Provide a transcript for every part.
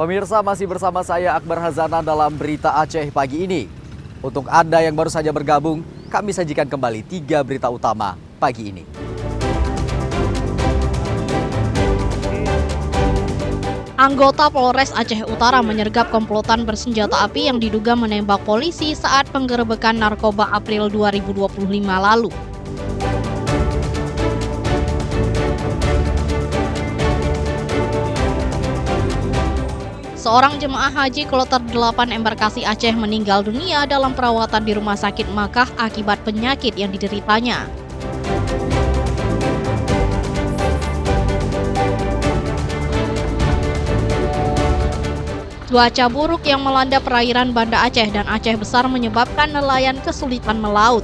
Pemirsa, masih bersama saya Akbar Hazana dalam Berita Aceh pagi ini. Untuk Anda yang baru saja bergabung, kami sajikan kembali 3 berita utama pagi ini. Anggota Polres Aceh Utara menyergap komplotan bersenjata api yang diduga menembak polisi saat penggerebekan narkoba April 2025 lalu. Seorang jemaah haji kloter 8 embarkasi Aceh meninggal dunia dalam perawatan di Rumah Sakit Makkah akibat penyakit yang dideritanya. Cuaca buruk yang melanda perairan Banda Aceh dan Aceh Besar menyebabkan nelayan kesulitan melaut.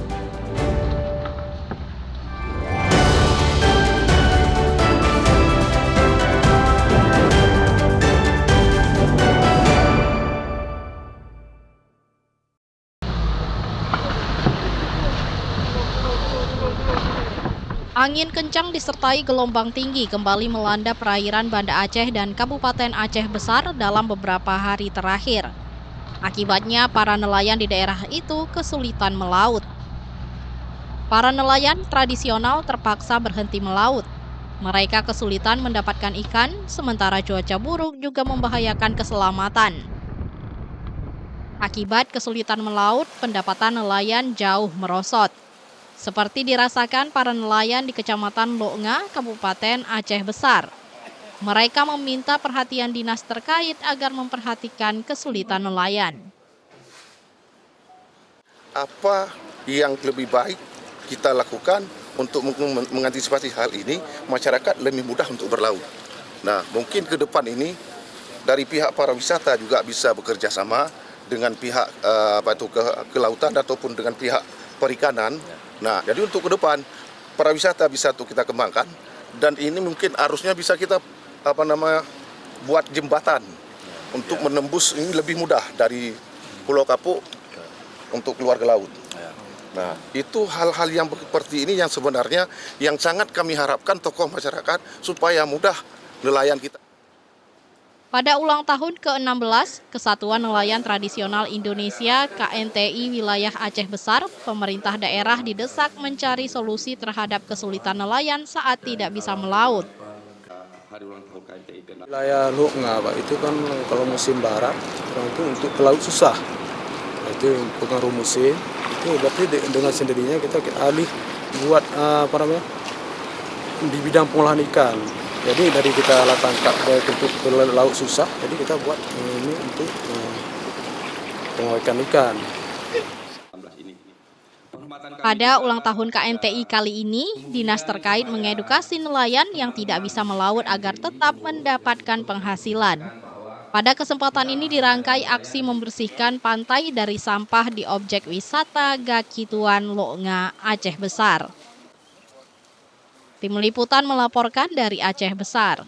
Angin kencang disertai gelombang tinggi kembali melanda perairan Banda Aceh dan Kabupaten Aceh Besar dalam beberapa hari terakhir. Akibatnya, para nelayan di daerah itu kesulitan melaut. Para nelayan tradisional terpaksa berhenti melaut. Mereka kesulitan mendapatkan ikan, sementara cuaca buruk juga membahayakan keselamatan. Akibat kesulitan melaut, pendapatan nelayan jauh merosot. Seperti dirasakan para nelayan di Kecamatan Lo'nga, Kabupaten Aceh Besar. Mereka meminta perhatian dinas terkait agar memperhatikan kesulitan nelayan. Apa yang lebih baik kita lakukan untuk mengantisipasi hal ini, masyarakat lebih mudah untuk berlaut. Nah, mungkin ke depan ini dari pihak pariwisata juga bisa bekerja sama dengan pihak kelautan ataupun dengan pihak perikanan. Nah, jadi untuk ke depan pariwisata bisa tuh kita kembangkan dan ini mungkin arusnya bisa kita buat jembatan untuk menembus ini lebih mudah dari Pulau Kapuk untuk keluar ke laut. Nah, itu hal-hal yang seperti ini yang sebenarnya yang sangat kami harapkan tokoh masyarakat supaya mudah nelayan kita. Pada ulang tahun ke-16 Kesatuan Nelayan Tradisional Indonesia KNTI Wilayah Aceh Besar, pemerintah daerah didesak mencari solusi terhadap kesulitan nelayan saat tidak bisa melaut. Wilayah Lo'nga, Pak, itu kan kalau musim barat itu untuk ke laut susah. Itu pengaruh musim. Itu berarti dengan sendirinya kita alih buat di bidang pengolahan ikan. Jadi dari kita tangkap untuk ke laut susah, jadi kita buat ini untuk pengolahan ikan. Pada ulang tahun KNTI kali ini, dinas terkait mengedukasi nelayan yang tidak bisa melaut agar tetap mendapatkan penghasilan. Pada kesempatan ini dirangkai aksi membersihkan pantai dari sampah di objek wisata Gakituan Lo'nga, Aceh Besar. Tim Liputan melaporkan dari Aceh Besar.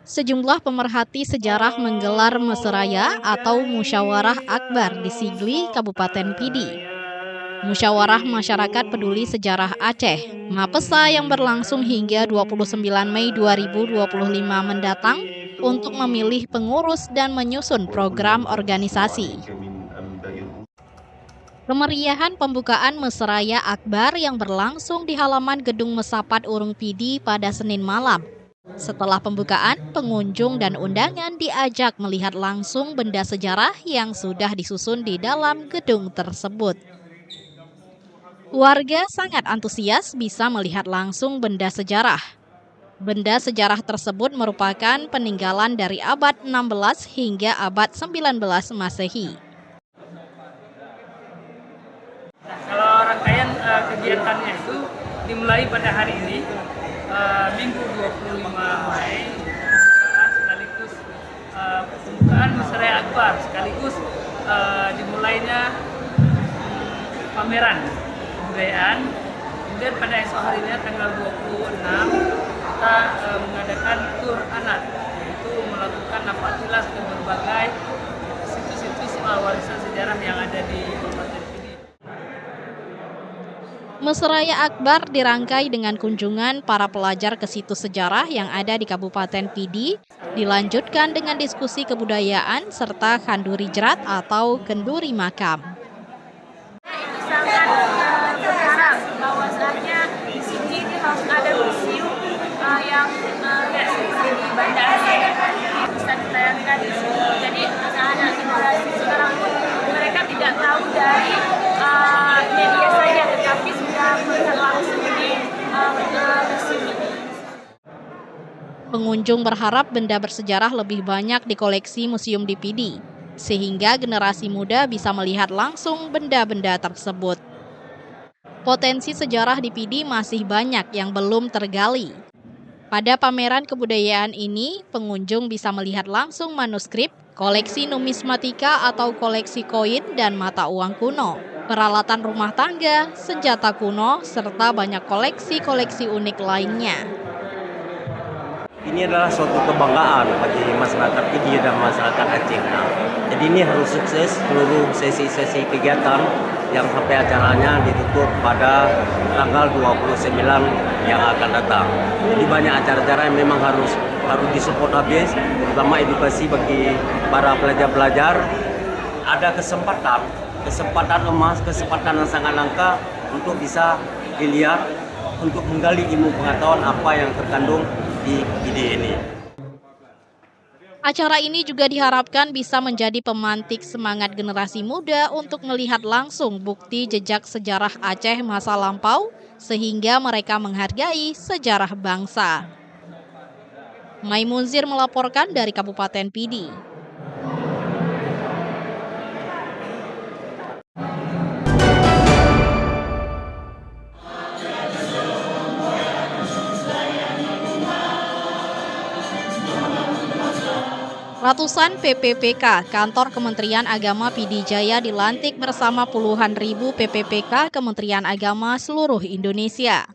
Sejumlah pemerhati sejarah menggelar Meseraya atau Musyawarah Akbar di Sigli, Kabupaten Pidi. Musyawarah Masyarakat Peduli Sejarah Aceh, MAPESA, yang berlangsung hingga 29 Mei 2025 mendatang untuk memilih pengurus dan menyusun program organisasi. Kemeriahan pembukaan Meseraya Akbar yang berlangsung di halaman Gedung Mesapat Urung Pidi pada Senin malam. Setelah pembukaan, pengunjung dan undangan diajak melihat langsung benda sejarah yang sudah disusun di dalam gedung tersebut. Warga sangat antusias bisa melihat langsung benda sejarah. Benda sejarah tersebut merupakan peninggalan dari abad 16 hingga abad 19 Masehi. Kalau rangkaian kegiatannya itu dimulai pada hari ini, Minggu 25 Mei, sekaligus pembukaan Meseraya Akbar, sekaligus dimulainya pameran kebudayaan. Kemudian pada esok harinya tanggal 26 kita mengadakan tur anak, yaitu melakukan nafas tilas ke berbagai situs-situs warisan sejarah yang ada di Mesraya Akbar dirangkai dengan kunjungan para pelajar ke situs sejarah yang ada di Kabupaten Pidi, dilanjutkan dengan diskusi kebudayaan serta kanduri jerat atau kenduri makam. Sangat berharap bahwasanya di sini ini harus ada museum yang seperti di Banda Aceh bisa ditayangkan di sini. Jadi anak-anak generasi sekarang pun mereka tidak tahu dari media saja, tetapi sudah melihat langsung di museum ini. Pengunjung berharap benda bersejarah lebih banyak di koleksi museum di Pidi, sehingga generasi muda bisa melihat langsung benda-benda tersebut. Potensi sejarah di Pidi masih banyak yang belum tergali. Pada pameran kebudayaan ini, pengunjung bisa melihat langsung manuskrip, koleksi numismatika atau koleksi koin dan mata uang kuno, peralatan rumah tangga, senjata kuno, serta banyak koleksi-koleksi unik lainnya. Ini adalah suatu kebanggaan bagi masyarakat Pidi dan masyarakat Aceh. Jadi ini harus sukses seluruh sesi-sesi kegiatan yang sampai acaranya ditutup pada tanggal 29 yang akan datang. Jadi banyak acara-acara yang memang harus disupport habis, terutama edukasi bagi para pelajar-pelajar. Ada kesempatan emas, kesempatan yang sangat langka untuk bisa dilihat, untuk menggali ilmu pengetahuan apa yang terkandung di ide ini. Acara ini juga diharapkan bisa menjadi pemantik semangat generasi muda untuk melihat langsung bukti jejak sejarah Aceh masa lampau, sehingga mereka menghargai sejarah bangsa. Maimunzir melaporkan dari Kabupaten Pidi. Ratusan PPPK Kantor Kementerian Agama Pidi Jaya dilantik bersama puluhan ribu PPPK Kementerian Agama seluruh Indonesia.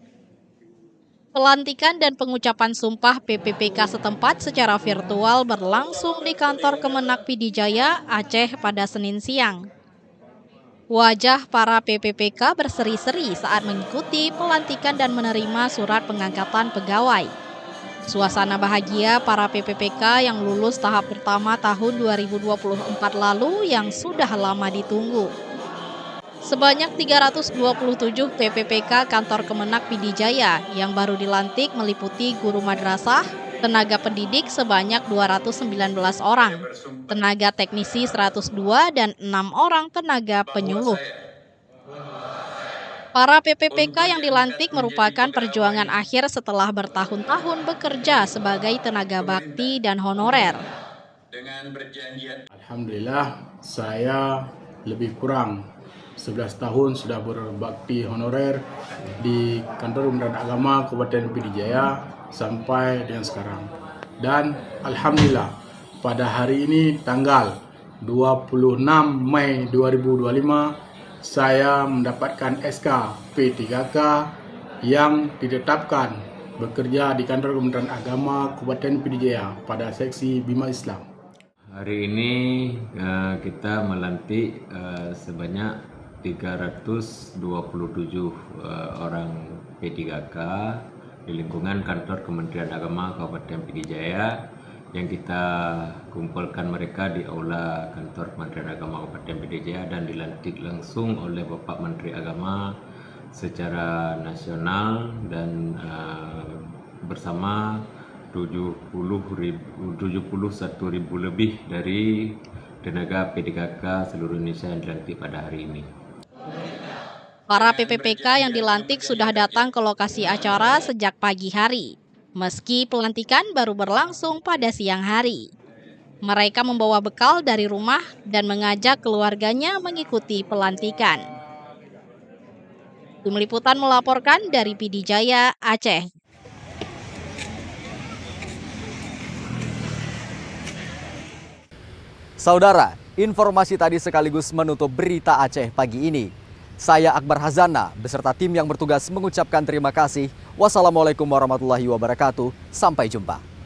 Pelantikan dan pengucapan sumpah PPPK setempat secara virtual berlangsung di Kantor Kemenak Pidi Jaya, Aceh pada Senin siang. Wajah para PPPK berseri-seri saat mengikuti pelantikan dan menerima surat pengangkatan pegawai. Suasana bahagia para PPPK yang lulus tahap pertama tahun 2024 lalu yang sudah lama ditunggu. Sebanyak 327 PPPK Kantor Kemenak Pidi Jaya yang baru dilantik meliputi guru madrasah, tenaga pendidik sebanyak 219 orang, tenaga teknisi 102 dan 6 orang tenaga penyuluh. Para PPPK yang dilantik merupakan perjuangan akhir setelah bertahun-tahun bekerja sebagai tenaga bakti dan honorer. Alhamdulillah, saya lebih kurang 11 tahun sudah berbakti honorer di Kantor Kementerian Agama Kabupaten Pidi Jaya sampai dengan sekarang. Dan Alhamdulillah, pada hari ini tanggal 26 Mei 2025, saya mendapatkan SK P3K yang ditetapkan bekerja di Kantor Kementerian Agama Kabupaten Pidi Jaya pada seksi Bima Islam. Hari ini kita melantik sebanyak 327 orang P3K di lingkungan Kantor Kementerian Agama Kabupaten Pidi Jaya yang kita kumpulkan mereka di Aula Kantor Kementerian Agama Kabupaten Pidi Jaya dan dilantik langsung oleh Bapak Menteri Agama secara nasional dan bersama 71.000 lebih dari tenaga P3K seluruh Indonesia yang dilantik pada hari ini. Para PPPK yang dilantik sudah datang ke lokasi acara sejak pagi hari, meski pelantikan baru berlangsung pada siang hari. Mereka membawa bekal dari rumah dan mengajak keluarganya mengikuti pelantikan. Tim Liputan melaporkan dari Pidi Jaya, Aceh. Saudara, informasi tadi sekaligus menutup berita Aceh pagi ini. Saya Akbar Hazana beserta tim yang bertugas mengucapkan terima kasih. Wassalamualaikum warahmatullahi wabarakatuh. Sampai jumpa.